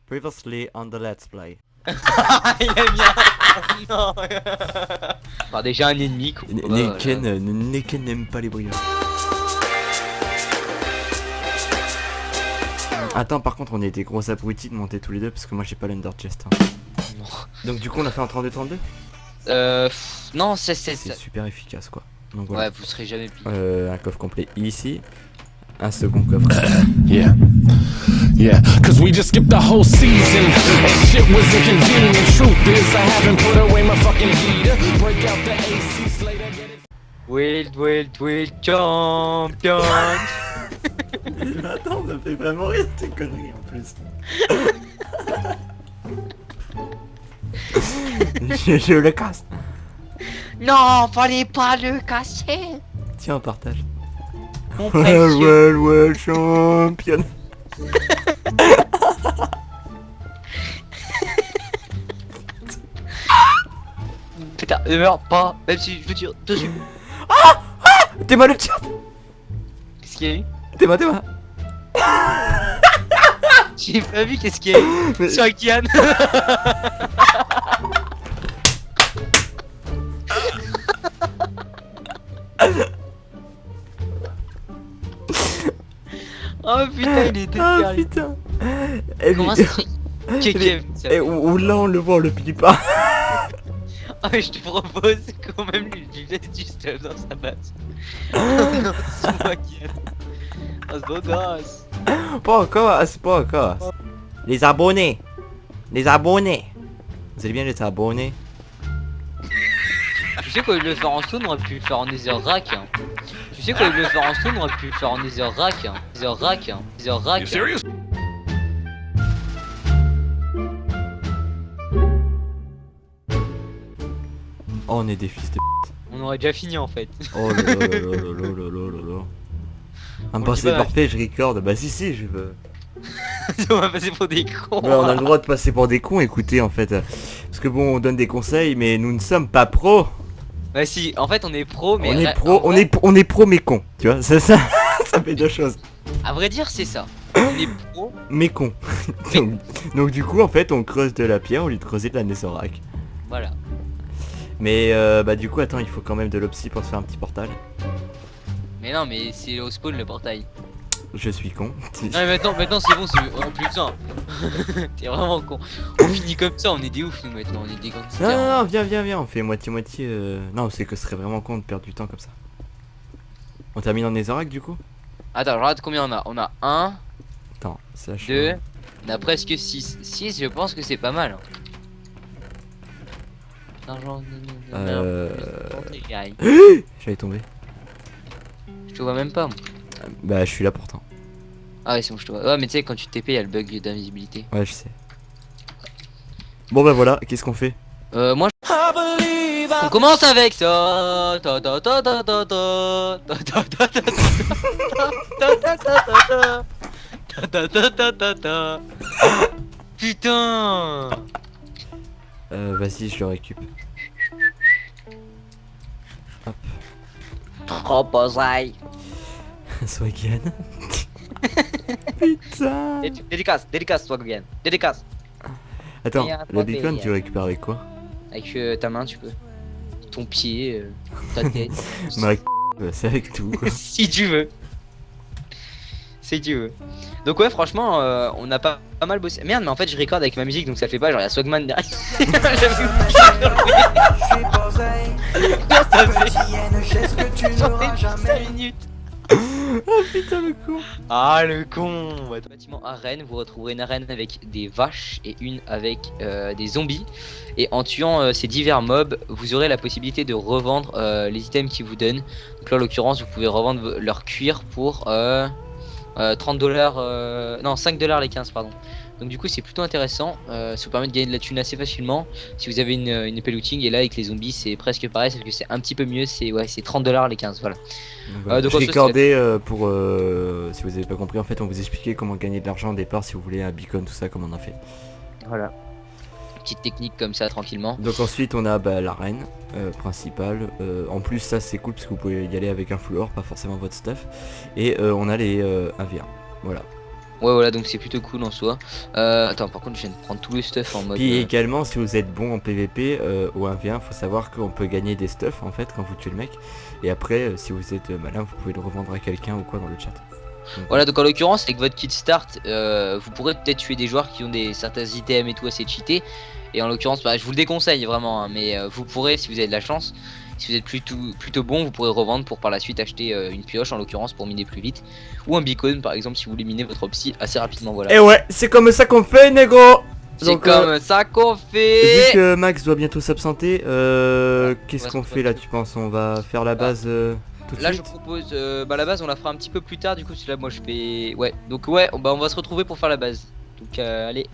Previously on the Let's Play. Il aime bien. Non. Enfin, déjà un ennemi. Neken n'aime pas les brouillards. Attends, par contre, on a été gros abrutis de monter tous les deux parce que moi j'ai pas l'Under Chest. Hein. Donc du coup, on a fait en 32-32. Non, c'est super efficace quoi. Donc Ouais, voilà. vous serez jamais pire. Un coffre complet ici. Un second coffre. Yeah. Yeah, cause we just skipped the whole season and shit was inconvenient. Truth is, I haven't put away my fucking heater. Break out the AC Slater, get it. Wild champion. Attends, ça fait vraiment rire tes conneries en plus. je le casse. Non, fallait pas le casser. Tiens, on partage. Mon précieux. Well, champion. Putain, ne meurs pas, même si je veux dire dessus. T'es mal le chat. Qu'est-ce qu'il y a eu? T'es mal. J'ai pas vu qu'est-ce qu'il y a eu. Mais- Sur Kian. Oh putain, il était Ah derrière. putain. Eh, Comment mais- ça se fait Kekem, ça Eh, ou là on le voit, on le plie pas. Ah mais je te propose quand même lui laisse du stuff dans sa base. Non, c'est moi qui ai. Oh ce beau gosse. Pas encore, c'est pas encore. Les abonnés. Les abonnés. Vous allez bien les abonnés? Tu sais qu'au lieu de le faire en stone, on aurait pu le faire en netherrack. Hein. Tu sais qu'au lieu de le faire en stone, on aurait pu le faire en netherrack. Hein. Netherrack. Hein. Netherrack. You serious? Oh, on est des fils de... On aurait déjà fini en fait. Oh là là là là là là là là là. Un On passé dit pas- parfait, je recorde. Bah si, je veux. On va passer pour des cons. Ouais, on a le droit de passer pour des cons, écoutez en fait. Parce que bon, on donne des conseils, mais nous ne sommes pas pros. Bah si, en fait on est pro, mais On est en pro, vrai, on est pro mais con. Tu vois, c'est ça. Ça fait deux choses. À vrai dire, c'est ça. On est pro. Mais con. donc du coup, en fait, on creuse de la pierre au lieu de creuser de la netherrack. Voilà. Mais bah du coup, attends, il faut quand même de l'opsie pour se faire un petit portal. Mais non, mais c'est au spawn le portail. Je suis con. Non mais maintenant c'est bon, c'est en plus besoin. T'es vraiment con. On finit comme ça, on est des ouf nous maintenant, on est des gangsters. Non, viens, on fait moitié-moitié. Non, c'est que ce serait vraiment con de perdre du temps comme ça. On termine en netherrack du coup? Attends, je regarde combien on a. On a 1, Attends, ça 2, on a presque 6. 6, je pense que c'est pas mal. J'allais tomber. Je te vois même pas moi. Bah je suis là pourtant. Ah ouais c'est bon je te vois. Ouais mais tu sais quand tu TP il y a le bug d'invisibilité. Ouais je sais. Bon bah voilà, qu'est-ce qu'on fait? Moi on commence avec ça. Ta ta ta ta ta ta. Ta ta ta ta ta. Ta ta ta ta ta. Ta ta ta ta ta ta. Putain. Vas-y je le récup. Hop. Proposaille. Swagian. Putain. Dédicace toi Gogan. Dédicace. Attends, Et un le beacon papier. tu récupères avec quoi? Avec ta main tu peux. Ton pied, ta tête. Bah c'est avec tout quoi. Si tu veux. Si tu veux. Donc ouais franchement on a pas mal bossé. Merde mais en fait je record avec ma musique donc ça fait pas genre y'a Swagman derrière. Ça fait 5 minutes. Oh putain le con. Ah le con. Ouais, bâtiment arène, vous retrouverez une arène avec des vaches et une avec des zombies. Et en tuant ces divers mobs, vous aurez la possibilité de revendre les items qu'ils vous donnent. Donc là en l'occurrence vous pouvez revendre leur cuir pour 30$, non 5$ les 15 pardon. Donc du coup c'est plutôt intéressant, ça vous permet de gagner de la thune assez facilement si vous avez une épée looting. Et là avec les zombies c'est presque pareil sauf que c'est un petit peu mieux, c'est ouais, c'est 30$ les 15 voilà. Donc, voilà. donc, je en soi, recordais pour si vous avez pas compris en fait on vous expliquait comment gagner de l'argent au départ si vous voulez un beacon tout ça comme on a fait. Voilà. Petite technique comme ça tranquillement. Donc ensuite on a bah, l'arène principale. En plus ça c'est cool parce que vous pouvez y aller avec un floor, pas forcément votre stuff. Et on a les 1v1. Voilà. Ouais, voilà, donc c'est plutôt cool en soi. Attends, par contre, je viens de prendre tout le stuff en mode. Puis également, si vous êtes bon en PVP ou 1v1, faut savoir qu'on peut gagner des stuff en fait quand vous tuez le mec. Et après, si vous êtes malin, vous pouvez le revendre à quelqu'un ou quoi dans le chat. Donc, Voilà, donc en l'occurrence, avec votre kit start, vous pourrez peut-être tuer des joueurs qui ont des certains items et tout assez cheatés. Et en l'occurrence, bah, je vous le déconseille vraiment, hein, mais vous pourrez, si vous avez de la chance, si vous êtes plutôt bon, vous pourrez revendre pour par la suite acheter une pioche en l'occurrence pour miner plus vite. Ou un beacon par exemple si vous voulez miner votre opsi assez rapidement. Voilà. Et ouais, c'est comme ça qu'on fait, négro. C'est Donc, comme ça qu'on Vu fait. que Max doit bientôt s'absenter, qu'est-ce Ouais, qu'on c'est fait pas là, tu penses? On va faire la base tout de Là je suite? propose, bah la base on la fera un petit peu plus tard du coup, parce que là moi je fais, ouais, donc ouais, bah on va se retrouver pour faire la base. Donc allez,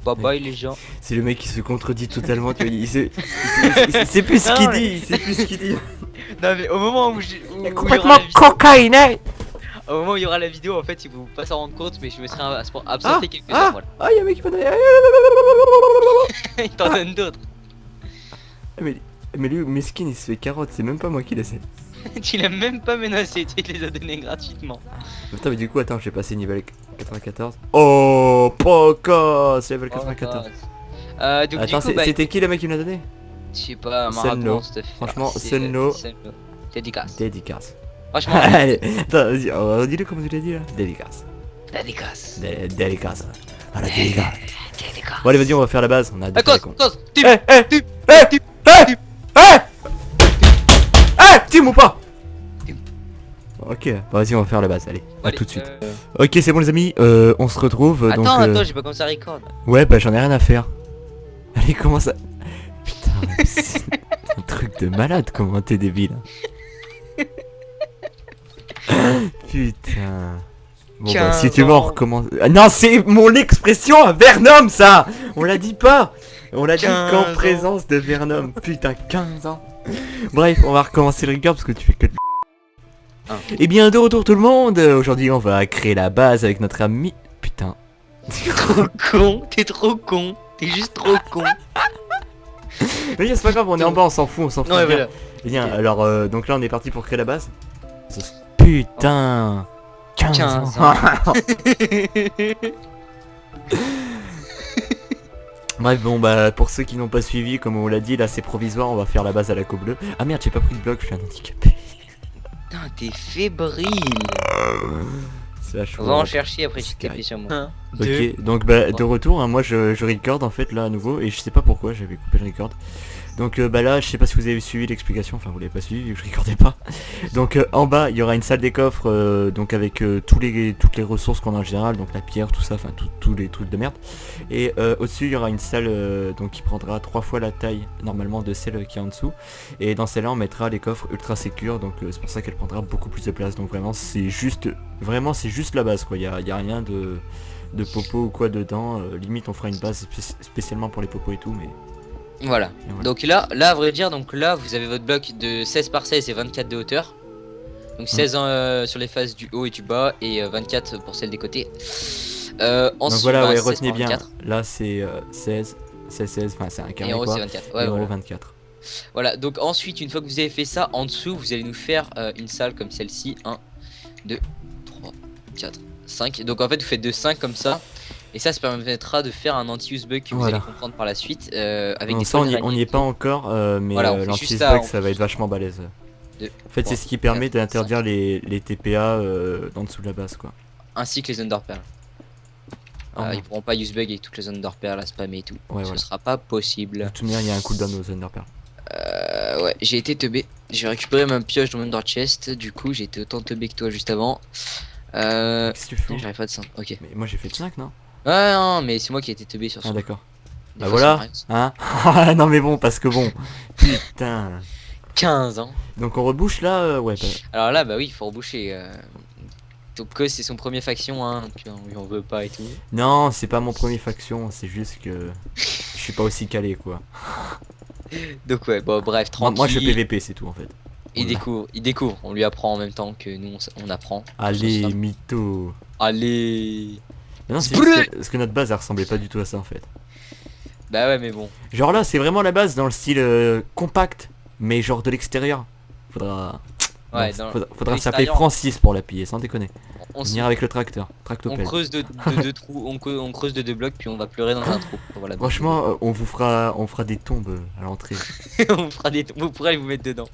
bye bye les gens. C'est le mec qui se contredit totalement, tu vois, il sait plus ce Non, qu'il mais- dit, il sait plus ce qu'il dit. Non mais au moment où, où il y aura Complètement la cocaïné. au moment où il y aura la vidéo en fait il faut pas s'en rendre compte, mais je me serai absenté quelques heures, voilà. Ah, y'a un mec qui m'a donné. Il t'en donne d'autres. Mais lui, Meskin, il se fait carotte, c'est même pas moi qui l'ai fait. Tu l'as même pas menacé, tu les as donnés gratuitement. Attends, mais du coup, attends, j'ai passé niveau 94. Oh, Poco, c'est level 94. Donc Attends, du coup, bah, c'était qui le mec qui me l'a donné? je sais pas, Sunlo. Marathon, stuff. Franchement, C'est, Sunlo. Sunlo. Dédicace. Dédicace. Franchement, Allez, attends, vas-y, dis-le comme tu l'as dit là. Dédicace. dédicace. Dédicace. Ah, la dédicace. Dédicace. Bon, allez, vas-y, on va faire la base. On a Ah, cause, Eh, eh, tip, eh, tip, eh, tip. eh, eh, team ou pas? Team. Ok, bah, vas-y, on va faire la base. Allez, à Allez, tout de suite. Ok, c'est bon, les amis. On se retrouve. Attends, donc, attends, j'ai pas commencé à record. Ouais, bah j'en ai rien à faire. Allez, comment ça? Putain, mais c'est un truc de malade, comment t'es débile. Putain. Bon bah, si 15 tu mors, ans. comment... Ah, non, c'est mon expression à Vernom, ça. On l'a dit pas. On l'a dit 15 qu'en ans. présence de Vernom. Putain, 15 ans. Bref, on va recommencer le record parce que tu fais que de... Ah. Et bien, de retour tout le monde. Aujourd'hui, on va créer la base avec notre ami... Putain. T'es trop con, t'es trop con. T'es juste trop con. Mais c'est pas grave, on est en bas, on s'en fout, on s'en fout. Non, mais bien. voilà. Bien, Ok. alors donc là on est parti pour créer la base. Putain, 15 15 ans. Bref, bon bah pour ceux qui n'ont pas suivi, comme on l'a dit, là c'est provisoire, on va faire la base à la co bleue. Ah merde, j'ai pas pris de bloc, je suis un handicapé. Putain, t'es fébrile. C'est vachement... On va en chercher après, C'est je taper sur moi. Ok, donc bah de retour, hein, moi je record en fait là à nouveau et je sais pas pourquoi j'avais coupé le record. Donc bah là je sais pas si vous avez suivi l'explication, enfin vous l'avez pas suivi vu que je recordais pas. Donc en bas il y aura une salle des coffres donc avec toutes les ressources qu'on a en général, donc la pierre, tout ça, enfin tous les trucs de merde. Et au-dessus il y aura une salle donc qui prendra 3 fois la taille normalement de celle qui est en dessous. Et dans celle-là on mettra les coffres ultra sécures, donc c'est pour ça qu'elle prendra beaucoup plus de place. Donc vraiment c'est juste la base quoi, y a rien de popo ou quoi dedans, limite on fera une base spécialement pour les popos et tout, mais Voilà. et voilà. Donc là, à vrai dire, donc là, vous avez votre bloc de 16 par 16 et 24 de hauteur. Donc 16 sur les faces du haut et du bas et 24 pour celles des côtés. Donc Ensuite, voilà, bah, ouais, 16 retenez par bien, 24. là c'est 16, enfin c'est un carré Et en haut quoi, c'est 24. et Ouais, en haut voilà. 24. Voilà, donc ensuite, une fois que vous avez fait ça, en dessous, vous allez nous faire une salle comme celle-ci. 1, 2, 3, 4, 5. Donc en fait, vous faites de 5 comme ça. Et ça permettra de faire un anti-use bug que vous Voilà. allez comprendre par la suite. Avec Non, des ça on y polyragnés est et pas tout. encore, mais Voilà, on fait l'anti juste ça, bug on ça fait va être juste- vachement balèze. Deux, En fait c'est 3, ce qui permet 4, d'interdire les TPA en dessous de la base quoi. Ainsi que les underpearls. Ah, Ils pourront pas use bug avec toutes les underpearls à spammer et tout. Ouais, Ce voilà. sera pas De possible. toute manière il y a un cooldown aux Underpearl. Ouais, j'ai été teubé. J'ai récupéré ma pioche dans mon Under Chest. Du coup, j'ai été autant teubé que toi juste avant. Qu'est-ce que tu fais? Putain, j'arrive pas de ça. Ok. Mais moi j'ai fait 5 non? Ouais, non, mais c'est moi qui ai été teubé sur Ah ce. d'accord. Des Bah fois, voilà, ça m'arrive. hein. Non mais bon, parce que bon, putain. 15 ans. Donc on rebouche là, ouais bah, Alors là, bah oui, il faut reboucher. Donc, Cause, c'est son premier faction, hein. Donc, on lui en veut pas et tout. non c'est pas mon premier faction, c'est juste que je suis pas aussi calé quoi. Donc, ouais, bon, bref, tranquille. Moi je PVP c'est tout en fait. Il Voilà. découvre. On lui apprend en même temps que nous, on apprend. Allez, Sur ça. mytho. Allez. Mais non, c'est Sprrr. juste parce que notre base elle ressemblait pas du tout à ça en fait. Bah ouais, mais bon. Genre là c'est vraiment la base dans le style compact, mais genre de l'extérieur. Faudra Ouais, Donc, dans faudra s'appeler l'extérieur, Francis pour la piller, sans déconner. on, Venir avec le tracteur, on tractopelle. creuse de deux trous, on creuse de 2 blocs, puis on va pleurer dans un trou. Voilà, donc, Franchement, on fera des tombes à l'entrée. on fera des... Vous pourrez aller vous mettre dedans.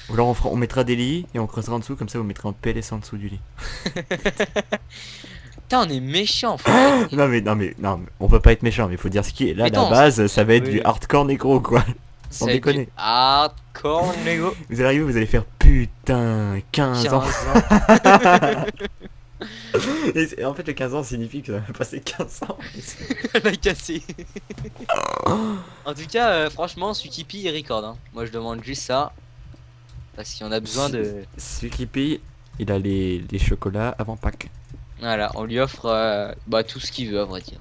Ou alors on mettra des lits et on creusera en dessous, comme ça vous mettrez un PLS en dessous du lit. Putain, on est méchant, frère. Non mais, on peut pas être méchant, mais il faut dire ce qui est. Là, Mais la non, base, ça va être oui. du hardcore négro, quoi. Ça Sans va être du déconner. hardcore, Lego. Vous allez arriver, vous allez faire putain, 15 ans. 15 ans. Et en fait, le 15 ans signifie que ça va passer 15 ans. Elle a cassé. En tout cas, franchement, Sukipi il record. Hein. Moi, je demande juste ça. Parce qu'il y en a besoin de... Celui qui paye, il a les chocolats avant Pâques. Voilà, on lui offre bah, tout ce qu'il veut, à vrai dire.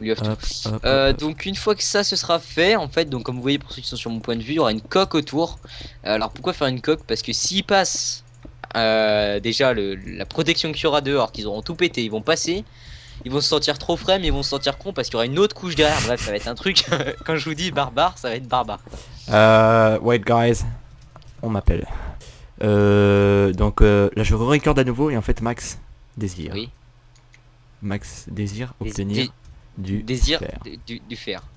On lui offre tout. Donc une fois que ça se sera fait, en fait, donc comme vous voyez pour ceux qui sont sur mon point de vue, il y aura une coque autour. Alors pourquoi faire une coque? Parce que s'ils passent déjà la protection qu'il y aura dehors, qu'ils auront tout pété, ils vont passer, ils vont se sentir trop frais, mais ils vont se sentir cons parce qu'il y aura une autre couche derrière. Bref, ça va être un truc. Quand je vous dis barbare, ça va être barbare. Wait guys, on m'appelle. Donc là je re-record à nouveau et en fait Max désire. Oui. Max désire obtenir du Désir fer.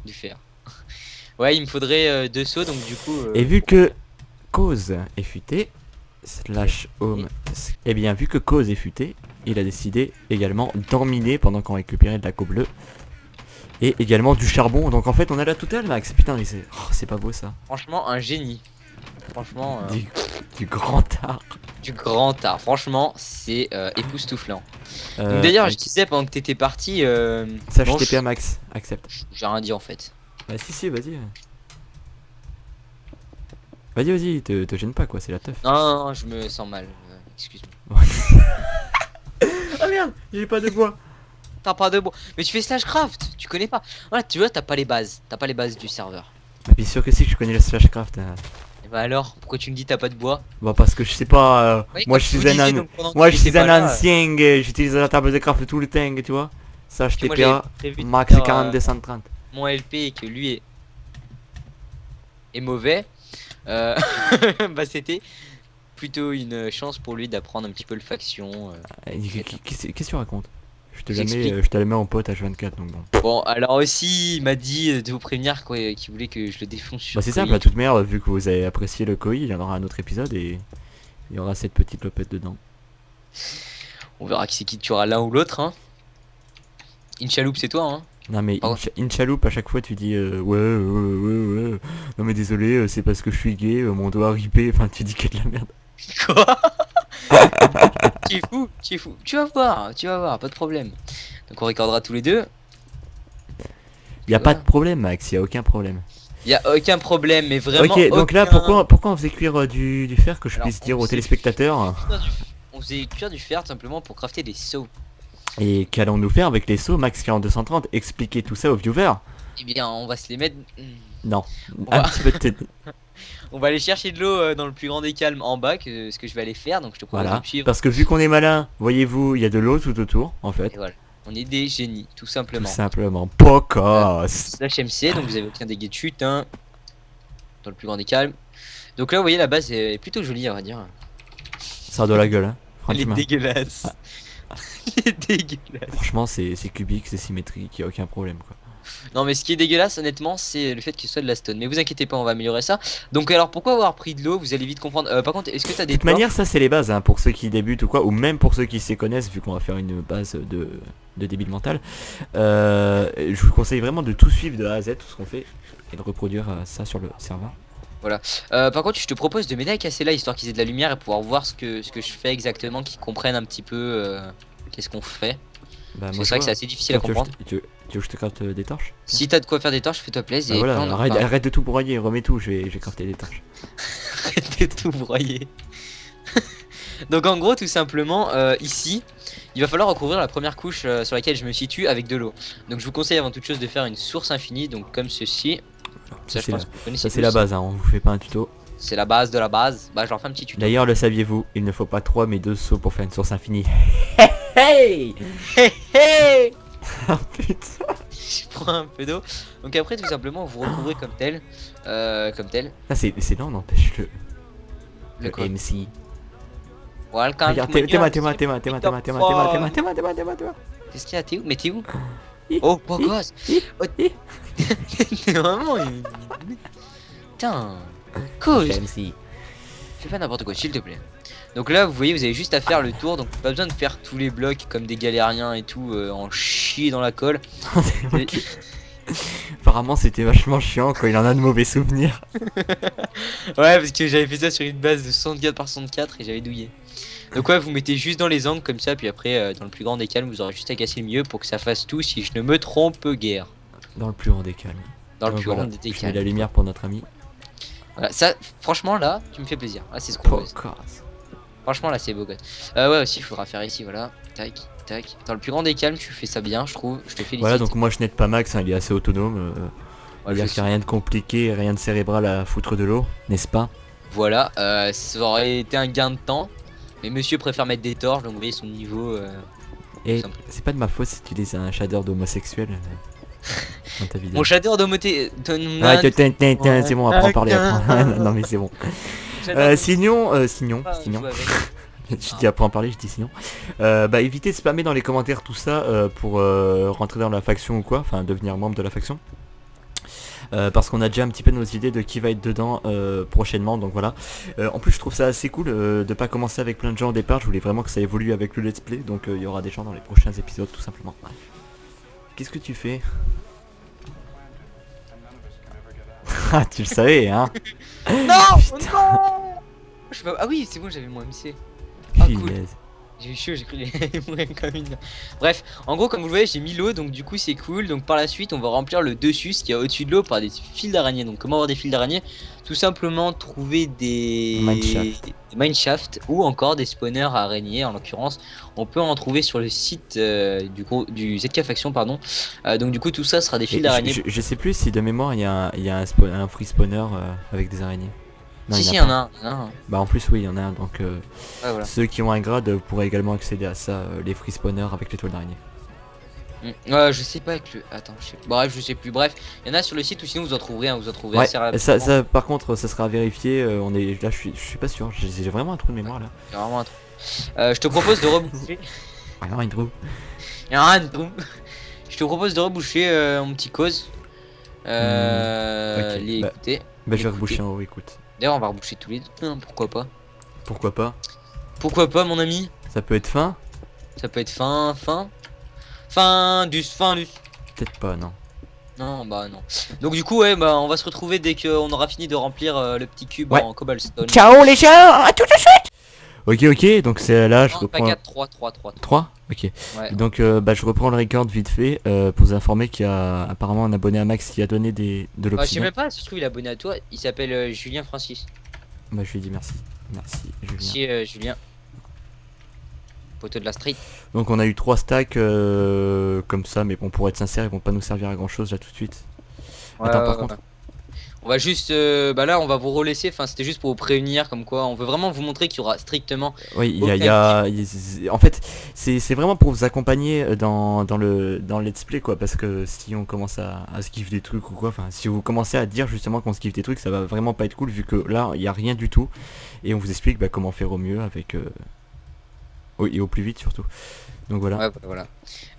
du fer. Ouais, il me faudrait 2 seaux, donc du coup... Et vu que cause est futé, slash home, et bien vu que cause est futé, il a décidé également d'emminer pendant qu'on récupérait de la co bleue. Et également du charbon, donc en fait on a la totale Max, putain mais c'est pas beau ça. Franchement, un génie. Franchement... Du grand art. Du grand art, franchement, c'est époustouflant. Donc d'ailleurs, je disais pendant que t'étais parti... Ça bon, je TP à Max, accepte. j'ai rien dit en fait. Bah si vas-y. Vas-y, te gêne pas quoi, c'est la teuf. Non, je me sens mal, excuse-moi. Ah merde, j'ai pas de bois. T'as pas de bois. Mais tu fais Slashcraft, tu connais pas. Voilà, tu vois, t'as pas les bases du serveur. Bah, bien sûr que si, je connais le Slashcraft. Et bah alors, pourquoi tu me dis t'as pas de bois? Bah parce que je sais pas, Oui, moi comme je vous suis disiez, un donc, pendant que moi tu je suis étais un pas là, ancien, j'utilise la table de craft tout le temps, tu vois. Ça je moi, TPA, j'avais prévu de max faire, 4230. mon LP et que lui est mauvais, bah c'était plutôt une chance pour lui d'apprendre un petit peu le faction. Qu'est-ce que tu racontes? Je te J'explique. la mets en pote H24 donc bon. Bon, alors aussi, il m'a dit de vous prévenir qu'il voulait que je le défonce sur Bah c'est Koi. simple, à toute merde, vu que vous avez apprécié le Koi, il y en aura un autre épisode et il y aura cette petite lopette dedans. On verra qui c'est qui tuera l'un ou l'autre, hein. Inchaloup, c'est toi, hein. Non mais Pardon. Inchaloup à chaque fois tu dis ouais. Non mais désolé, c'est parce que je suis gay, mon doigt ripé, enfin tu dis que de la merde. Quoi? Tu es fou. Tu vas voir, pas de problème. Donc on recordera tous les deux. Y a Voilà. pas de problème Max, y a aucun problème. Y a aucun problème, mais vraiment. Ok, donc là aucun. pourquoi on faisait cuire du fer que je Alors, puisse on dire aux faisait téléspectateurs? On faisait cuire du fer tout simplement pour crafter des seaux. Et qu'allons-nous faire avec les seaux Max 4230? Expliquez tout ça aux viewers. Eh bien, on va se les mettre. Non, On un va- petit peu de tête. On va aller chercher de l'eau dans le plus grand des calmes en bas, ce que je vais aller faire. Donc je te propose de Voilà, me suivre. parce que vu qu'on est malin, voyez-vous, il y a de l'eau tout autour en fait. Et voilà. On est des génies, tout Tout simplement. simplement. Pocos. Slash MC, donc vous avez aucun dégâts de chute, hein, dans le plus grand des calmes. Donc là, vous voyez, la base est plutôt jolie, on va dire. Ça a de la gueule, hein. Elle est Franchement, dégueulasse. Elle est dégueulasse. franchement c'est cubique, c'est symétrique, y a aucun problème quoi. Non, mais ce qui est dégueulasse, honnêtement, c'est le fait que ce soit de la stone. Mais vous inquiétez pas, on va améliorer ça. Donc, alors pourquoi avoir pris de l'eau? Vous allez vite comprendre. Par contre, est-ce que t'as De des toute manière, ça c'est les bases hein, pour ceux qui débutent ou quoi, ou même pour ceux qui s'y connaissent, vu qu'on va faire une base de débile mental. Je vous conseille vraiment de tout suivre de A à Z, tout ce qu'on fait, et de reproduire ça sur le serveur. Par contre, je te propose de m'aider à casser là, histoire qu'ils aient de la lumière et pouvoir voir ce que je fais exactement, qu'ils comprennent un petit peu qu'est-ce qu'on fait. Bah, C'est vrai que c'est assez difficile à comprendre. Tu veux que je te crafte des torches? Si t'as de quoi faire des torches, fais-toi plaisir. Bah Et voilà, puis on en reparle. arrête de tout broyer, remets tout, je vais crafter des torches. Arrêtez de tout broyer. Donc en gros, tout simplement, ici, il va falloir recouvrir la première couche sur laquelle je me situe avec de l'eau. Donc je vous conseille avant toute chose de faire une source infinie, donc comme ceci. Ça je c'est pense que vous connaissez la tous. base, hein, on vous fait pas un tuto. C'est la base de la base. Bah, je leur fais un petit tuto. D'ailleurs, le saviez-vous, il ne faut pas 3 mais 2 sauts pour faire une source infinie. Hey Hey Oh putain. Je prends un peu d'eau. Donc après, tout simplement, vous recouvrez comme tel. Ah c'est lent, n'empêche le. Le quoi MC. Welcome Regarde, to my Théma. Qu'est-ce qu'il y a? T'es où? Mais t'es où? Hi, Oh, beau hi, gosse. hi, Oh, hi. t'es vraiment une... Putain. Cause. MC. Fais pas n'importe quoi, s'il te plaît. Donc là, vous voyez, vous avez juste à faire le tour. Donc pas besoin de faire tous les blocs comme des galériens et tout, en chier dans la colle. Ok. Apparemment c'était vachement chiant quand il en a de mauvais souvenirs. Ouais, parce que j'avais fait ça sur une base de 64 par 64 et j'avais douillé. Donc ouais, vous mettez juste dans les angles comme ça, puis après, dans le plus grand des calmes, vous aurez juste à casser le milieu pour que ça fasse tout, si je ne me trompe guère. Dans le plus grand des calmes. Dans le Donc plus grand voilà, des je mets la calmes. lumière pour notre ami. Voilà, ça, franchement, là, tu me fais plaisir. Ah, c'est ce qu'on veut. Podcast. Franchement, là, c'est beau gosse. Ouais, aussi, il faudra faire ici, voilà. Tac, tac. Dans le plus grand des calmes, tu fais ça bien, je trouve. Je te félicite. Voilà, donc moi je n'aide pas Max, hein, il est assez autonome. Ouais, Il y a je qu'il n'y a rien de compliqué, rien de cérébral à foutre de l'eau, n'est-ce pas? Voilà, ça aurait été un gain de temps. Mais monsieur préfère mettre des torches, donc vous voyez son niveau. Et simple. c'est pas de ma faute si tu utilises un shader d'homosexuel dans ta vidéo. Mon shader d'homoté. Ah, c'est bon, on va pas en parler après. Non mais c'est bon. Sinon, je dis après en parler, je dis sinon. Bah évitez de spammer dans les commentaires tout ça pour rentrer dans la faction ou quoi, enfin devenir membre de la faction. Parce qu'on a déjà un petit peu nos idées de qui va être dedans prochainement, donc voilà. En plus je trouve ça assez cool de pas commencer avec plein de gens au départ, je voulais vraiment que ça évolue avec le let's play, donc il y aura des gens dans les prochains épisodes tout simplement. Qu'est-ce que tu fais? Ah tu le savais hein. Non, Putain. non. Ah oui, c'est bon, j'avais mon MC. Ah cool. Punaise. J'ai eu chaud, j'ai cru les mourir comme une. Bref, en gros, comme vous le voyez, j'ai mis l'eau, donc du coup, c'est cool. Donc par la suite, on va remplir le dessus, ce qui est au-dessus de l'eau, par des fils d'araignée. Donc comment avoir des fils d'araignée? Tout simplement trouver des mineshafts ou encore des spawners à araignées. En l'occurrence, on peut en trouver sur le site du ZK Faction, pardon. Donc du coup, tout ça sera des fils d'araignée. Je sais plus si de mémoire il y a un free spawner avec des araignées. Non, Si, il si, il y en y en a a pas. un. Bah en plus oui il y en a un, donc Ouais, voilà. ceux qui ont un grade pourraient également accéder à ça, les free spawners avec l'étoile d'araignée. Je sais pas avec le. Attends, je sais. Bref, je sais plus. Bref, il y en a sur le site ou sinon vous en trouverez, vous en trouverez Ouais, assez rapidement. ça par contre ça sera vérifié, on est là, je suis pas sûr, j'ai vraiment un trou de mémoire là. C'est vraiment un truc. Je te propose de reboucher. Ouais, non, un trou. Il y a un trou. Je te propose de reboucher mon petit cause. Ok, Les bah. écouter. Bah je vais Écoutez. reboucher en haut, écoute. D'ailleurs, on va reboucher tous les deux. Pourquoi pas? Pourquoi pas? Pourquoi pas, mon ami? Ça peut être fin? Ça peut être fin. Peut-être pas, non. Non, bah non. Donc du coup, ouais, bah on va se retrouver dès qu'on aura fini de remplir le petit cube Ouais. en cobblestone. Ciao les gens, à tout de suite. Ok, donc c'est là, je Non, pas reprends... 4, 3. 3. Ok. Ouais. Donc bah, je reprends le record vite fait pour vous informer qu'il y a apparemment un abonné à Max qui a donné de Bah, je sais l'obsidian. même pas, ça se trouve il est abonné à toi. Il s'appelle Julien Francis. Bah je lui ai dit merci. Merci Julien. Merci Julien. Poteau de la street. Donc on a eu 3 stacks comme ça, mais bon pour être sincère ils vont pas nous servir à grand chose là tout de suite. Attends par contre. On va juste, bah là on va vous relaisser, enfin c'était juste pour vous prévenir comme quoi on veut vraiment vous montrer qu'il y aura strictement. Oui, aucun en fait c'est vraiment pour vous accompagner dans le let's play quoi, parce que si on commence à se kiffer des trucs ou quoi, enfin si vous commencez à dire justement qu'on se kiffe des trucs, ça va vraiment pas être cool vu que là il y a rien du tout et on vous explique bah, comment faire au mieux avec et au plus vite surtout. Donc voilà. Ouais, voilà.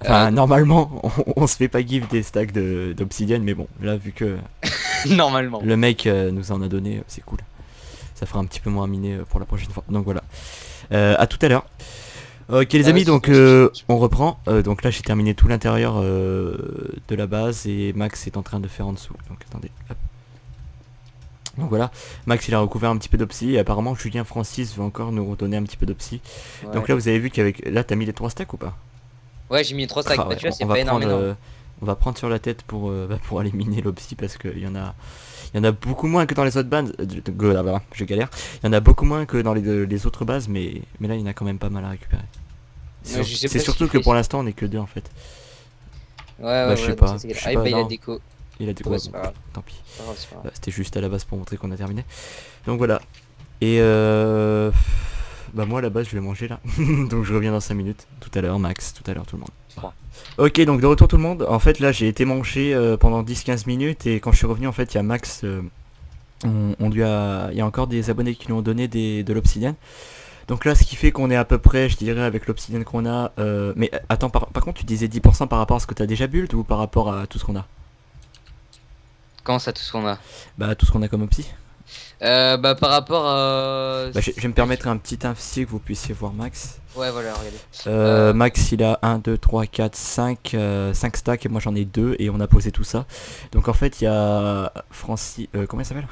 Enfin normalement on se fait pas give des stacks d'obsidienne, mais bon là vu que Normalement. le mec nous en a donné, c'est cool. Ça fera un petit peu moins miné pour la prochaine fois. Donc voilà. À tout à l'heure. Ok les amis, donc on reprend. Donc là j'ai terminé tout l'intérieur de la base et Max est en train de faire en dessous. Donc attendez. Hop. Donc voilà, Max il a recouvert un petit peu d'opsie et apparemment Julien Francis veut encore nous redonner un petit peu d'opsie. Ouais. Donc là vous avez vu qu'avec... Là t'as mis les 3 stacks ou pas? Ouais, j'ai mis 3 stacks. Ah Bah, ouais, tu vois, c'est on pas va énormément. prendre, on va prendre sur la tête pour éliminer l'opsie parce qu'il y en a beaucoup moins que dans les autres bases. Je galère. Il y en a beaucoup moins que dans les autres bases, mais là il y en a quand même pas mal à récupérer. Ouais, je sais C'est pas surtout ce que qu'il pour fait. l'instant on est que 2 en fait. Ouais, je sais pas, donc ça, c'est je galère. sais Ah, pas, bah, il a non. déco. Il a dit Ouais, quoi, c'est pas grave. tant pis. C'est pas grave, c'est pas grave. C'était juste à la base pour montrer qu'on a terminé. Donc voilà. Et bah moi à la base je vais manger là. Donc je reviens dans 5 minutes. Tout à l'heure Max, tout à l'heure tout le monde. Trois. Ok, donc de retour tout le monde. En fait là j'ai été manché pendant 10-15 minutes et quand je suis revenu en fait il y a Max il y a encore des abonnés qui nous ont donné de l'obsidienne. Donc là, ce qui fait qu'on est à peu près, je dirais, avec l'obsidienne qu'on a. Mais attends, par contre, tu disais 10% par rapport à ce que tu as déjà build ou par rapport à tout ce qu'on a? Comment ça, tout ce qu'on a? Bah, tout ce qu'on a comme opsi. Bah par rapport à... Bah, je vais me permettre un petit ainsi que vous puissiez voir Max. Ouais, voilà, regardez. Max, il a 1, 2, 3, 4, 5, 5 stacks et moi j'en ai 2 et on a posé tout ça. Donc en fait, il y a Francis. Comment il s'appelle?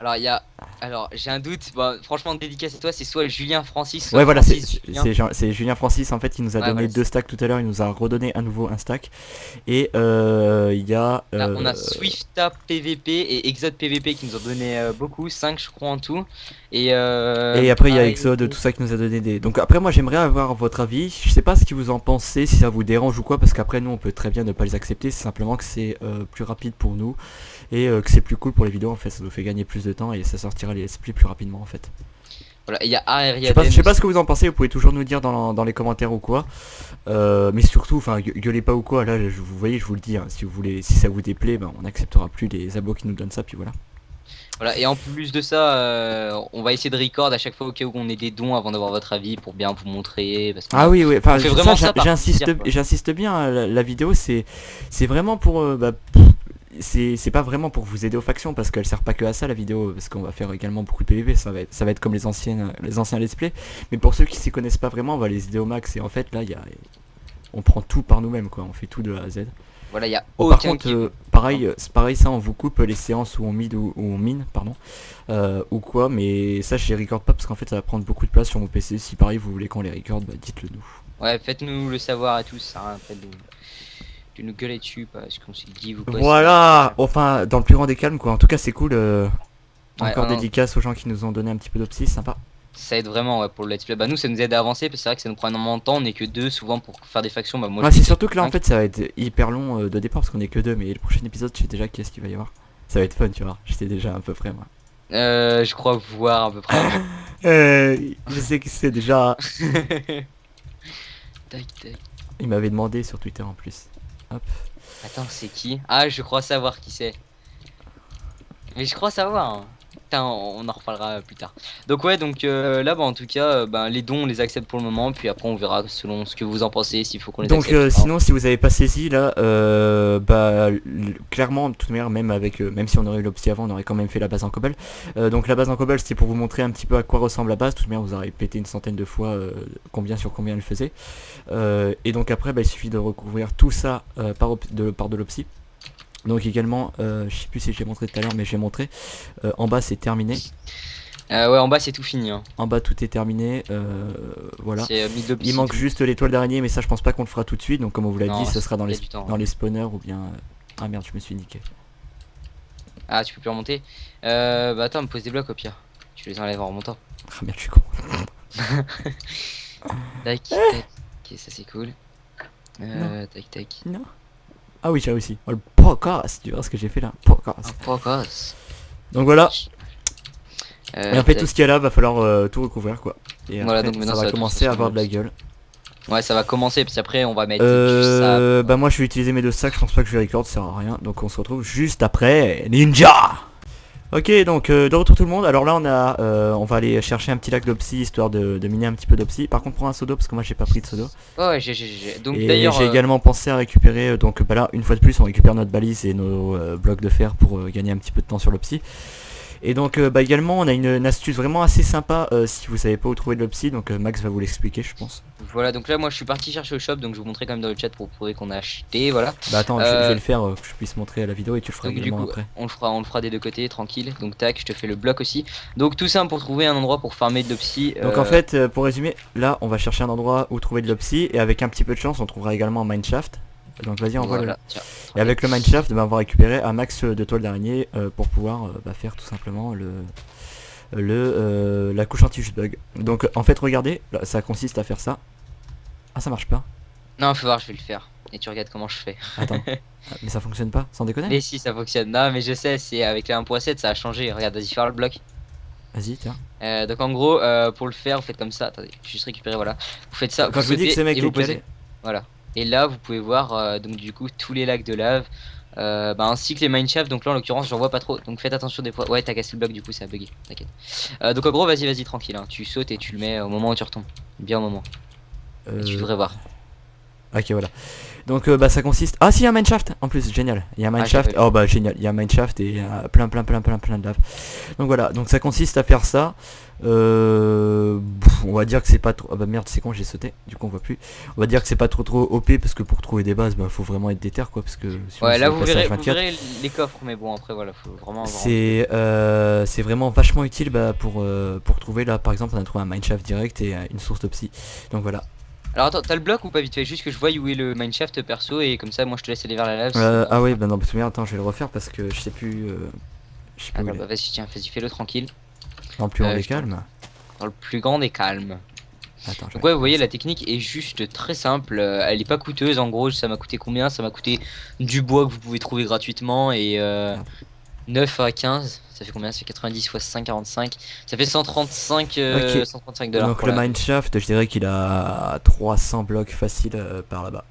Alors, il y a... Alors, j'ai un doute. Bah, franchement, dédicace à toi, c'est soit Julien Francis, soit Ouais, voilà, Francis Julien. c'est Julien Francis en fait qui nous a Ouais, donné voilà, 2 stacks tout à l'heure. Il nous a redonné à nouveau un stack. Et il y a. Là, on a Swifta PVP et Exode PVP qui nous ont donné beaucoup, 5 je crois en tout. Et après il y a pareil, Exode, tout ça qui nous a donné des... Donc après moi j'aimerais avoir votre avis, je sais pas ce que vous en pensez, si ça vous dérange ou quoi, parce qu'après nous on peut très bien ne pas les accepter, c'est simplement que c'est plus rapide pour nous, et que c'est plus cool pour les vidéos en fait, ça nous fait gagner plus de temps et ça sortira les let's play plus rapidement en fait. Voilà, il y a Je sais pas ce que vous en pensez, vous pouvez toujours nous dire dans les commentaires ou quoi, mais surtout, enfin gueulez pas ou quoi, là vous voyez je vous le dis, hein, si vous voulez, si ça vous déplaît, ben, on acceptera plus les abos qui nous donnent ça, puis voilà. Voilà, et en plus de ça, on va essayer de record à chaque fois au cas où on ait des dons avant d'avoir votre avis pour bien vous montrer. Parce que Ah oui, oui, enfin on fait vraiment ça par j'insiste, plaisir, quoi. j'insiste bien, hein, la vidéo c'est vraiment pour, c'est pas vraiment pour vous aider aux factions parce qu'elle sert pas que à ça la vidéo, parce qu'on va faire également beaucoup de PVP, ça va être comme les anciens let's play, mais pour ceux qui s'y connaissent pas vraiment, on va les aider au max et en fait là on prend tout par nous-mêmes quoi, on fait tout de A à Z. Voilà, il y a Oh, par aucun contre, qui... pareil, c'est pareil ça, on vous coupe les séances où on mid ou on mine, pardon, ou quoi, mais ça je les record pas parce qu'en fait ça va prendre beaucoup de place sur mon PC. Si pareil vous voulez qu'on les record, bah dites-le nous. Ouais, faites-nous le savoir et tout, ça sert à rien après de nous gueuler dessus parce qu'on s'est dit ou quoi. Voilà, enfin dans le plus grand des calmes quoi. En tout cas c'est cool. Ouais, Encore non. dédicace aux gens qui nous ont donné un petit peu d'opsis, sympa. Ça aide vraiment ouais, pour le let's play. Bah nous ça nous aide à avancer parce que c'est vrai que ça nous prend énormément de temps, on est que deux souvent pour faire des factions. Bah moi Ouais, je c'est suis surtout que là en 5. fait ça va être hyper long de départ parce qu'on est que deux, mais le prochain épisode je sais déjà qui est-ce qu'il va y avoir. Ça va être fun, tu vois. J'étais déjà à peu près moi. Je crois voir à peu près. Je sais que c'est déjà. Tac tac. Il m'avait demandé sur Twitter en plus. Hop. Attends, c'est qui? Ah, je crois savoir qui c'est. Mais je crois savoir. Hein. Putain, on en reparlera plus tard. Donc ouais, donc là, bah, en tout cas, bah, les dons, on les accepte pour le moment. Puis après, on verra selon ce que vous en pensez, s'il faut qu'on les Donc accepte. sinon si vous avez pas saisi là, clairement de toute manière même avec même si on aurait eu l'opti avant on aurait quand même fait la base en cobble. Donc la base en cobble c'était pour vous montrer un petit peu à quoi ressemble la base, de toute manière vous aurez pété une centaine de fois combien sur combien elle faisait. Et donc après il suffit de recouvrir tout ça par de l'opti. Donc également, je sais plus si je l'ai montré tout à l'heure mais j'ai montré, en bas c'est terminé. Ouais, en bas, c'est tout fini. Hein. En bas tout est terminé, voilà. C'est Il manque juste l'étoile d'araignée mais ça je pense pas qu'on le fera tout de suite, donc comme on vous l'a Non, dit ce sera dans il y les, a du temps, dans les spawners ou bien... Ah merde je me suis niqué. Ah, tu peux plus remonter. Bah attends, me pose des blocs au pire. Tu les enlèves en remontant. Ah merde je suis con. Tac, tac. Ok, ça c'est cool. Non. Tac, tac. Non. Ah oui j'ai réussi. Oh le podcast, tu vois ce que j'ai fait là. Podcast. Un podcast. Donc voilà. Et en fait tac. tout ce qu'il y a là va falloir tout recouvrir quoi. Et Voilà, après, donc maintenant, ça ça va va commencer tout à avoir de la sur gueule. Ouais, ça va commencer, puis après, on va mettre du sable. Bah moi je vais utiliser mes deux sacs, je pense pas que je vais record, ça sert à rien. Donc on se retrouve juste après Ninja. Ok donc de retour tout le monde. Alors là on va aller chercher un petit lac d'opsie histoire de miner un petit peu d'opsie. Par contre prends un sodo parce que moi j'ai pas pris de sodo. Ouais, j'ai. Donc Et d'ailleurs. j'ai également pensé à récupérer, donc bah là une fois de plus on récupère notre balise et nos blocs de fer pour gagner un petit peu de temps sur l'opsie. Et donc bah également on a une astuce vraiment assez sympa si vous savez pas où trouver de l'opsie, donc Max va vous l'expliquer je pense. Voilà, donc là, moi, je suis parti chercher au shop, donc je vous montrer quand même dans le chat pour prouver qu'on a acheté, voilà. Bah attends je vais le faire que je puisse montrer à la vidéo et tu le feras Donc du également coup, après. on le fera des deux côtés, tranquille. Donc tac, je te fais le bloc aussi. Donc tout ça pour trouver un endroit pour farmer de l'opsie. Donc en fait pour résumer, là on va chercher un endroit où trouver de l'opsie et avec un petit peu de chance on trouvera également un mineshaft. Donc vas-y envoie voilà, le... tiens. Et avec le mineshaft bah, on va récupérer un max de toile d'araignée pour pouvoir faire tout simplement la couche anti-bug. Donc en fait regardez, là, ça consiste à faire ça. Ah ça marche pas. Non, faut voir, je vais le faire. Et tu regardes comment je fais. Attends. Ah, mais ça fonctionne pas, sans déconner. Mais si, ça fonctionne. Non, mais je sais, c'est avec la 1.7, ça a changé. Regarde, vas-y, faire le bloc. Vas-y tiens. Donc en gros, pour le faire, vous faites comme ça. Attendez, juste récupérer, voilà. Vous faites ça. Quand je vous dis que ce mec et est vous posez. calé. Voilà. Et là vous pouvez voir donc du coup tous les lacs de lave. Ainsi que les mineshaft, donc là en l'occurrence j'en vois pas trop, donc faites attention des fois. Ouais, t'as cassé le bloc, du coup ça a bugué, t'inquiète. Donc en gros vas-y tranquille, hein. Tu sautes et tu le mets au moment où tu retombes, bien au moment. Et tu devrais voir. Ok, voilà. Donc bah ça consiste... Ah si, il y a un mineshaft en plus, génial. Il y a un mineshaft, j'avais vu. oh bah génial, il y a un mineshaft et plein de lave. Donc voilà, donc ça consiste à faire ça. On va dire que c'est pas trop... Ah bah merde, c'est con, j'ai sauté, du coup on voit plus. On va dire que c'est pas trop OP parce que pour trouver des bases, bah faut vraiment être déter quoi, parce que... sinon, Ouais, là c'est vous passage verrez, 24. les coffres, mais bon après voilà, faut vraiment avoir... C'est vraiment vachement utile pour trouver là, par exemple on a trouvé un mineshaft direct et une source de psy. Donc voilà. Alors attends, t'as le bloc ou pas vite fait? Juste que je vois où est le mineshaft perso et comme ça moi je te laisse aller vers la lave. Ah oui, bah non, parce que merde, attends, je vais le refaire parce que je sais plus... je sais plus où Attends, il est. bah vas-y, tiens, vas-y, fais-le tranquille. En plus on est je t'en- calme. Dans le plus grand des calmes. Attends, Donc ouais, vous voyez, la technique est juste très simple. Elle est pas coûteuse. En gros, ça m'a coûté combien? Ça m'a coûté du bois que vous pouvez trouver gratuitement et 9 à 15. Ça fait combien? Ça fait 90 fois 5, 45. Ça fait 135, Ok. 135 dollars. Donc le mineshaft, je dirais qu'il a 300 blocs faciles par là-bas.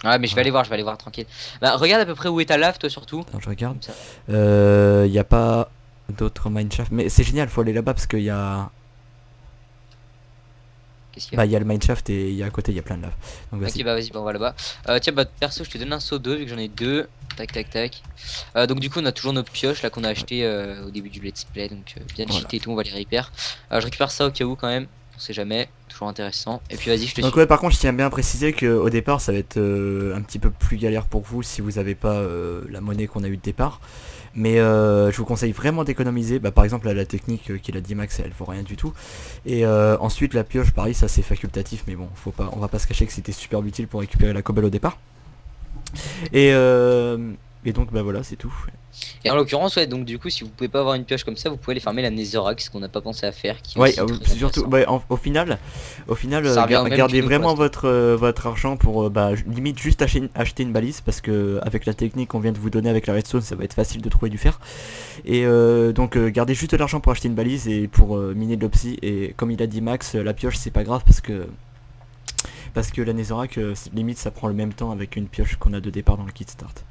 Ouais, mais je vais aller voir tranquille. Bah, regarde à peu près où est ta lave, toi surtout. Attends, je regarde. Comme ça. Il y a pas d'autres mineshaft, mais c'est génial, faut aller là-bas parce qu'il y a... Qu'est-ce qu'il y a? Bah il y a le mineshaft et il y a à côté, il y a plein de lave. Donc vas-y. Ok, bah vas-y, bah, on va là-bas. Tiens, bah perso, je te donne un seau d'eau vu que j'en ai deux. Tac, tac, tac. Donc du coup, on a toujours nos pioches là qu'on a acheté au début du let's play. Donc bien Voilà. cheaté et tout, on va les repair. Je récupère ça au cas où quand même. On sait jamais, toujours intéressant. Et puis vas-y, je te Donc suis. ouais, par contre je tiens bien à préciser qu'au départ ça va être un petit peu plus galère pour vous si vous n'avez pas la monnaie qu'on a eu de départ. Mais je vous conseille vraiment d'économiser. Bah, par exemple là, la technique qui est la 10 max elle vaut rien du tout. Et ensuite la pioche pareil, ça c'est facultatif, mais bon on va pas se cacher que c'était super utile pour récupérer la cobble au départ. Et donc bah voilà, c'est tout. Et en l'occurrence, ouais, donc du coup, si vous pouvez pas avoir une pioche comme ça, vous pouvez aller farmer la Netherrack, ce qu'on n'a pas pensé à faire. Qui est Ouais, aussi très surtout intéressant. ouais, au final Ça revient au même gardez que nous, vraiment quoi, votre argent pour limite juste acheter une balise, parce que avec la technique qu'on vient de vous donner avec la redstone, ça va être facile de trouver du fer. Et donc gardez juste de l'argent pour acheter une balise et pour miner de l'opsie. Et comme il a dit Max, la pioche c'est pas grave parce que la Netherrack limite ça prend le même temps avec une pioche qu'on a de départ dans le kit start.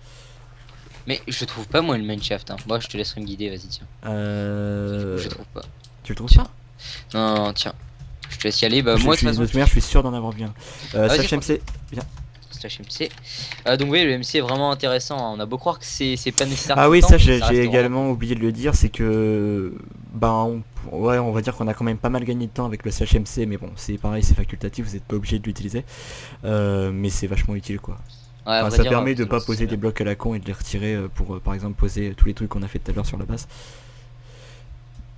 Mais je trouve pas moi le mineshaft. Hein. Moi, je te laisserai me guider, vas-y, tiens. Je trouve pas. Tu le trouves pas? Non, non, tiens. Je te laisse y aller. Bah, Je moi, de suis, toute de façon, toute manière, je suis sûr d'en avoir bien. vas-y, Slash MC, viens. slash MC. Donc oui, le MC est vraiment intéressant. Hein. On a beau croire que c'est pas nécessaire. Ah tout oui, le temps, ça mais j'ai reste également oublié de le dire, c'est que ouais, on va dire qu'on a quand même pas mal gagné de temps avec le slash MC, mais bon, c'est pareil, c'est facultatif, vous n'êtes pas obligé de l'utiliser, mais c'est vachement utile quoi. Ouais, à Enfin, vrai ça dire, permet de c'est pas c'est poser bien. des blocs à la con et de les retirer pour par exemple poser tous les trucs qu'on a fait tout à l'heure sur la base.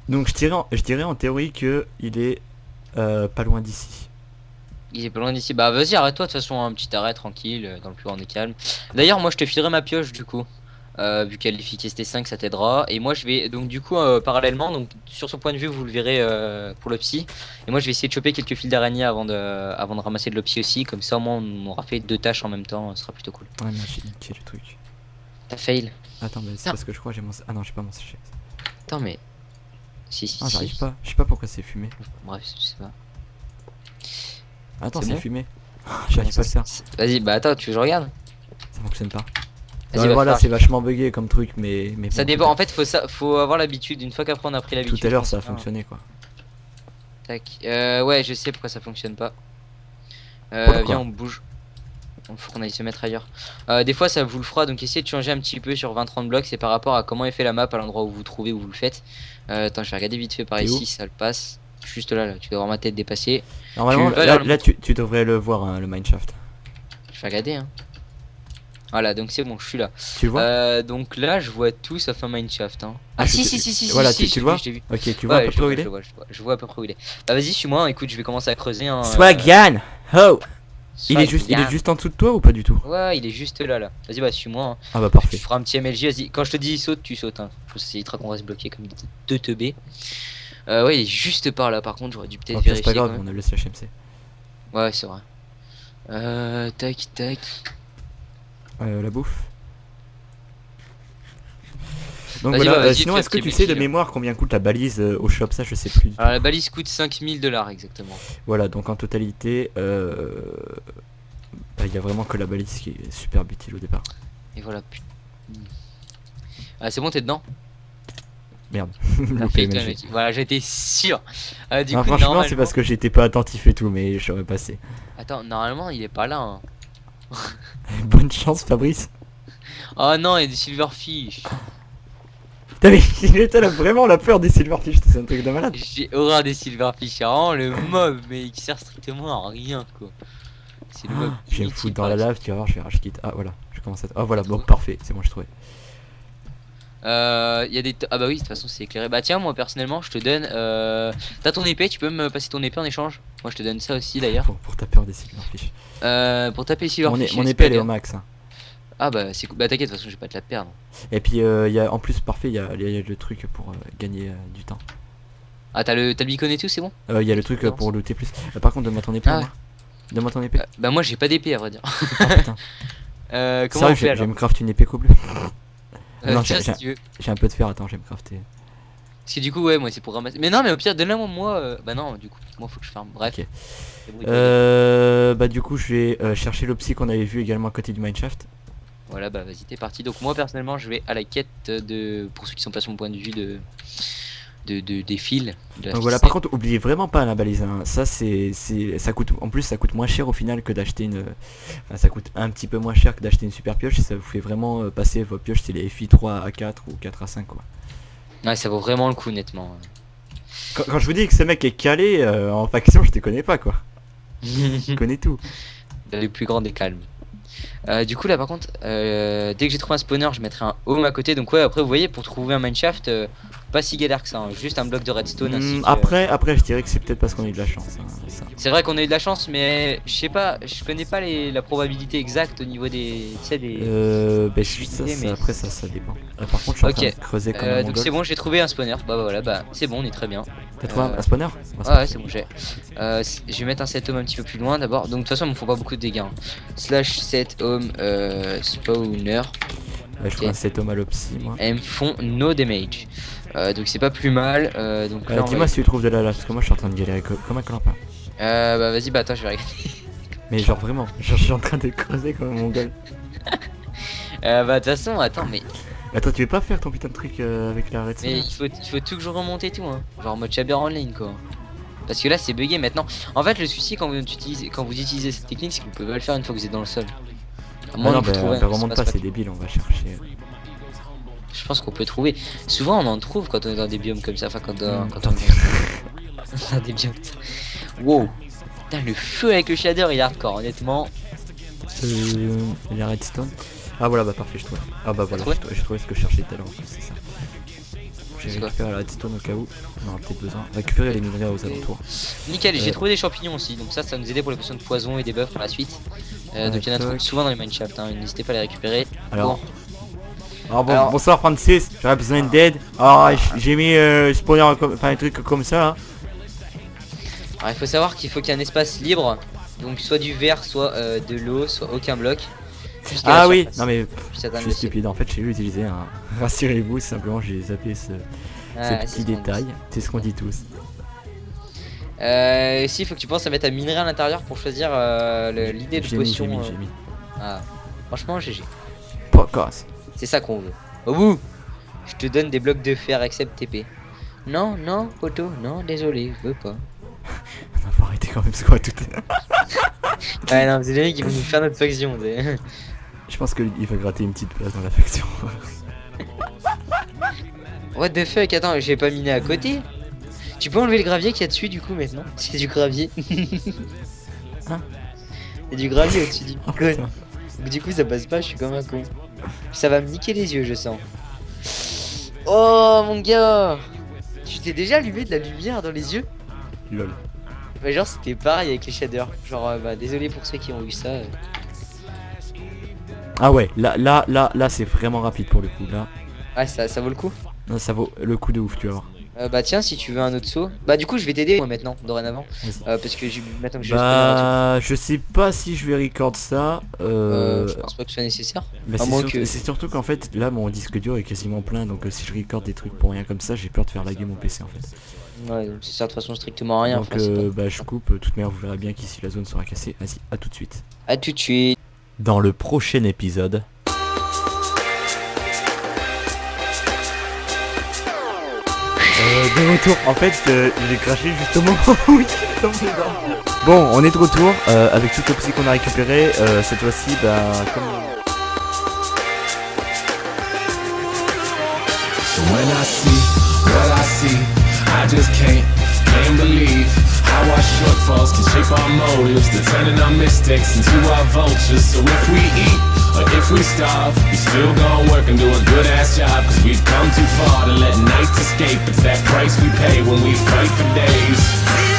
Donc je dirais en théorie que il est pas loin d'ici. Il est pas loin d'ici. Bah, vas-y, arrête-toi. De toute façon, un petit arrêt tranquille, dans le plus grand des calmes. D'ailleurs, moi, je te filerai ma pioche du coup. Vu qu'elle est efficacité 5, ça t'aidera. Et moi, je vais donc du coup parallèlement, donc sur son point de vue, vous le verrez pour le psy. Et moi, je vais essayer de choper quelques fils d'araignée avant de ramasser de l'opsie aussi. Comme ça, au moins, on aura fait deux tâches en même temps. Ce sera plutôt cool. Ouais, mais j'ai niqué le truc. T'as fail. Attends, mais c'est Non. parce que je crois que j'ai mon... Ah non, j'ai pas mon sachet. Attends, mais si. Ah, j'arrive pas. Je sais pas pourquoi c'est fumé. Bref, je sais pas. Attends, C'est c'est bon fumé. J'arrive pas à le faire. Vas-y, bah attends, tu veux que je regarde? Ça fonctionne pas. Vas-y, Ouais, va voilà, falloir- c'est vachement bugué comme truc, mais Ça bon, dépend. En fait, faut avoir l'habitude. Une fois qu'après on a pris l'habitude. tout à l'heure je ça a pense que- fonctionné quoi. Tac. Ouais, je sais pourquoi ça fonctionne pas. Pourquoi Viens, on bouge. Faut qu'on aille se mettre ailleurs. Des fois, ça vous le fera, donc essayez de changer un petit peu sur 20-30 blocs. C'est par rapport à comment est fait la map à l'endroit où vous trouvez, où vous le faites. Attends, je vais regarder vite fait par T'es ici, où ça le passe. Juste là, tu dois voir ma tête dépasser. Normalement, vas là, vers le- là, tu devrais le voir, hein, le mineshaft. Je vais regarder, hein. Voilà, donc c'est bon, je suis là. Tu le vois? Donc là, je vois tout sauf un mineshaft. Hein. Ah, Ah, si, tu- si, voilà, si, tu je le l'ai vois? vu, je l'ai vu. Ok, tu vois à Ouais, peu près où il est? je vois à peu près où il est. Bah vas-y, suis-moi, écoute, je vais commencer à creuser. Hein, Swagan! Oh! Il est Swag, juste en dessous de toi ou pas du tout? Ouais, il est juste là, là. Vas-y, bah suis-moi. Hein. Ah bah Tu parfait. feras un petit MLG, vas-y. Quand je te dis il saute, tu sautes. Hein. Ça évitera qu'on reste bloqué comme deux teubés. Ouais, il est juste par là. Par contre, j'aurais dû peut-être Ok, c'est vérifier. pas grave, quand même. on a le CHMC. Ouais, c'est vrai. Tac, tac. La bouffe. Donc Vas-y, voilà, bah, vas-y, sinon fais est-ce que le tu petit sais de MLG, mémoire combien coûte la balise au shop? Ça je sais plus du tout. Alors la balise coûte 5000 $ exactement. Voilà, donc en totalité, Il y a vraiment que la balise qui est super utile au départ. Et voilà. Ah, c'est bon, t'es dedans. Merde. T'as Loupé, fait, mais toi, j'ai- mec. Voilà, j'étais sûr. Du Ah, coup, franchement, normalement... c'est parce que j'étais pas attentif et tout, mais j'aurais passé. Attends, normalement, il est pas là. Hein. Bonne chance, Fabrice. Oh non, il y a des silverfish. Putain, mais elle a vraiment la peur des silverfish, c'est un truc de malade. J'ai horreur des silverfish. C'est vraiment le mob, mais qui sert strictement à rien, quoi. C'est le mob. Je vais me inutile foutre dans par la exemple. lave, tu vas voir, je vais rage quitte. Ah voilà, je commence à... Ah voilà, bon parfait, c'est bon, j'ai trouvé. Il y a des... Ah bah oui, de toute façon, c'est éclairé. Bah tiens, moi, personnellement, je te donne... T'as ton épée, tu peux me passer ton épée en échange? Moi, je te donne ça aussi, d'ailleurs. Pour ta peur des silverfish. Pour taper silverfish. Mon c'est épée pas elle est au bien. max. Hein. Ah bah c'est cool. Bah t'inquiète, de toute façon, je vais pas te la perdre. Et puis il y a, en plus parfait, il y a le truc pour gagner du temps. Ah, t'as le beacon et tout, c'est bon? Il y a le truc pour looter plus. Par contre, donne-moi ton épée. Ah Moi. Donne-moi ton épée. Bah moi, j'ai pas d'épée, à vrai dire. Ah putain. Comment Sérieux, on fait je vais alors? me craft une épée bleue. Non, Tiens, j'ai- si tu veux. J'ai un peu de fer, attends, je vais me crafter. Parce que du coup, ouais, moi, c'est pour ramasser. Mais non, mais au pire, donne-la moi. Bah non, du coup, moi, faut que je ferme. Bref. Ok. Débrouille-toi. Bah du coup je vais chercher l'opsie qu'on avait vu également à côté du mineshaft. Voilà, bah vas-y, t'es parti. Donc moi, personnellement, je vais à la quête de... Pour ceux qui sont pas sur mon point de vue, des fils. de la Donc voilà, ficelle. par contre oubliez vraiment pas la balise, hein. Ça ça coûte, en plus ça coûte moins cher au final que d'acheter une, enfin, ça coûte un petit peu moins cher que d'acheter une super pioche et ça vous fait vraiment passer vos pioches, c'est les FI 3 à 4 ou 4 à 5 quoi. Ouais, ça vaut vraiment le coup, nettement. Quand je vous dis que ce mec est calé en faction, je te connais pas quoi. Je connais tout. Le plus grand des calmes. Du coup là par contre dès que j'ai trouvé un spawner je mettrai un home à côté. Donc ouais, après vous voyez, pour trouver un mineshaft pas si galère que ça, hein. Juste un bloc de redstone ainsi que- Après je dirais que c'est peut-être parce qu'on a eu de la chance, hein, ça. C'est vrai qu'on a eu de la chance, mais je sais pas, je connais pas la probabilité exacte au niveau des, tu sais, des... Bah, J'ai ça, une idée, mais- après ça dépend. Par contre je suis en train Ok. de creuser comme un donc mongol. c'est bon, j'ai trouvé un spawner. Bah voilà, bah c'est bon, on est très bien. T'as trouvé euh, un spawner? Ah ouais, c'est bon, j'ai. Je vais mettre un set home un petit peu plus loin d'abord. Donc de toute façon, il me faut pas beaucoup de dégâts. Hein. Slash set home spawner. Ouais, je trouve un set home à l'opsie moi. Elles me font no damage. Donc c'est pas plus mal. Donc là, on Dis-moi va- si tu trouves de la lave, parce que moi je suis en train de galérer comme un clampin. Bah vas-y, bah attends, je vais regarder. Mais genre vraiment, genre, je suis en train de creuser comme un mongol. Bah de toute façon, attends, mais Attends, tu veux pas faire ton putain de truc avec la redstone? il faut toujours remonter tout, hein. Genre en mode Chabert online quoi. Parce que là c'est bugué maintenant. En fait le souci quand vous utilisez cette technique, c'est que vous pouvez pas le faire une fois que vous êtes dans le sol. À Ah moins non, que vous trouviez un remonte pas, espace c'est débile, on va chercher. Je pense qu'on peut trouver. Souvent on en trouve quand on est dans des biomes comme ça. Enfin quand on Attends, est dans des biomes. Wow. Putain, le feu avec le shader il est hardcore honnêtement. la redstone. Ah voilà, bah parfait, je trouve. Ah bah voilà, trouvé j'ai trouvé ce que je cherchais tout à l'heure en plus, c'est ça. J'ai C'est quoi récupéré la redstone au cas où. On aura peut-être besoin. Récupérer les minerais aux alentours. Nickel, j'ai Euh. trouvé des champignons aussi. Donc ça nous aidait pour les potions de poison et des buffs par la suite. Donc il y en a Toc. souvent dans les mineshafts, hein. N'hésitez pas à les récupérer. Alors, Bon. alors, bonsoir Francis, j'aurais besoin d'aide. Ah, j'ai mis spawner, enfin un truc comme ça. Hein. Alors il faut savoir qu'il faut qu'il y ait un espace libre. Donc soit du verre, soit de l'eau, soit aucun bloc. Jusqu'à la Ah oui, surface. non mais Puis je ça donne suis le ciel. stupide, en fait j'ai utilisé un... Rassurez-vous, simplement j'ai zappé ce Ah, petit c'est ce qu'on détail. C'est ce qu'on dit tous. Si, il faut que tu penses à mettre un minerai à l'intérieur pour choisir l'idée de J'ai mis, potion. j'ai mis. Ah, franchement, GG. Pas casse. C'est ça qu'on veut. Au bout, je te donne des blocs de fer, accepte TP. Non, non, poteau, non, désolé, je veux pas. On va arrêter quand même ce qu'on va tout. Ouais, non, c'est les mecs qui vont nous faire notre faction. Je pense qu'il va gratter une petite place dans la faction. What the fuck, attends, j'ai pas miné à côté. Tu peux enlever le gravier qu'il y a dessus du coup maintenant? C'est du gravier. Hein? Il y a du gravier au-dessus du Oh, cône. putain. Donc, du coup ça passe pas, je suis comme un con. Ça va me niquer les yeux, je sens. Oh mon gars, tu t'es déjà allumé de la lumière dans les yeux? Lol. Bah genre c'était pareil avec les shaders. Genre bah désolé pour ceux qui ont eu ça. Ah ouais, là c'est vraiment rapide pour le coup. Là, Ouais, ça vaut le coup. non, ça vaut le coup de ouf, tu vas voir. Bah tiens, si tu veux un autre saut. Bah du coup je vais t'aider moi maintenant, dorénavant. Vas-y. Parce que maintenant que j'ai le Bah je sais pas si je vais record ça. je pense pas que ce soit nécessaire. Bah, À moins c'est surtout qu'en fait là mon disque dur est quasiment plein, donc si je record des trucs pour rien comme ça, j'ai peur de faire laguer mon PC en fait. Ouais, donc ça sert de toute façon strictement à rien. Donc frère, c'est pas- bah je coupe, toute manière vous verrez bien qu'ici la zone sera cassée. Vas-y, à tout de suite. À tout de suite. Dans le prochain épisode. De retour, en fait j'ai craché juste au moment où il est tombé dedans. Bon, on est de retour avec tout le psy qu'on a récupéré. Cette fois-ci, bah comme... So when I see what I see, I just can't believe how our shortfalls can shape our motives, they're turning our mistakes into our vultures. So if we eat or if we starve, we still gonna work and do a good ass job, cause we've come too far to let nights escape. It's that price we pay when we fight for days.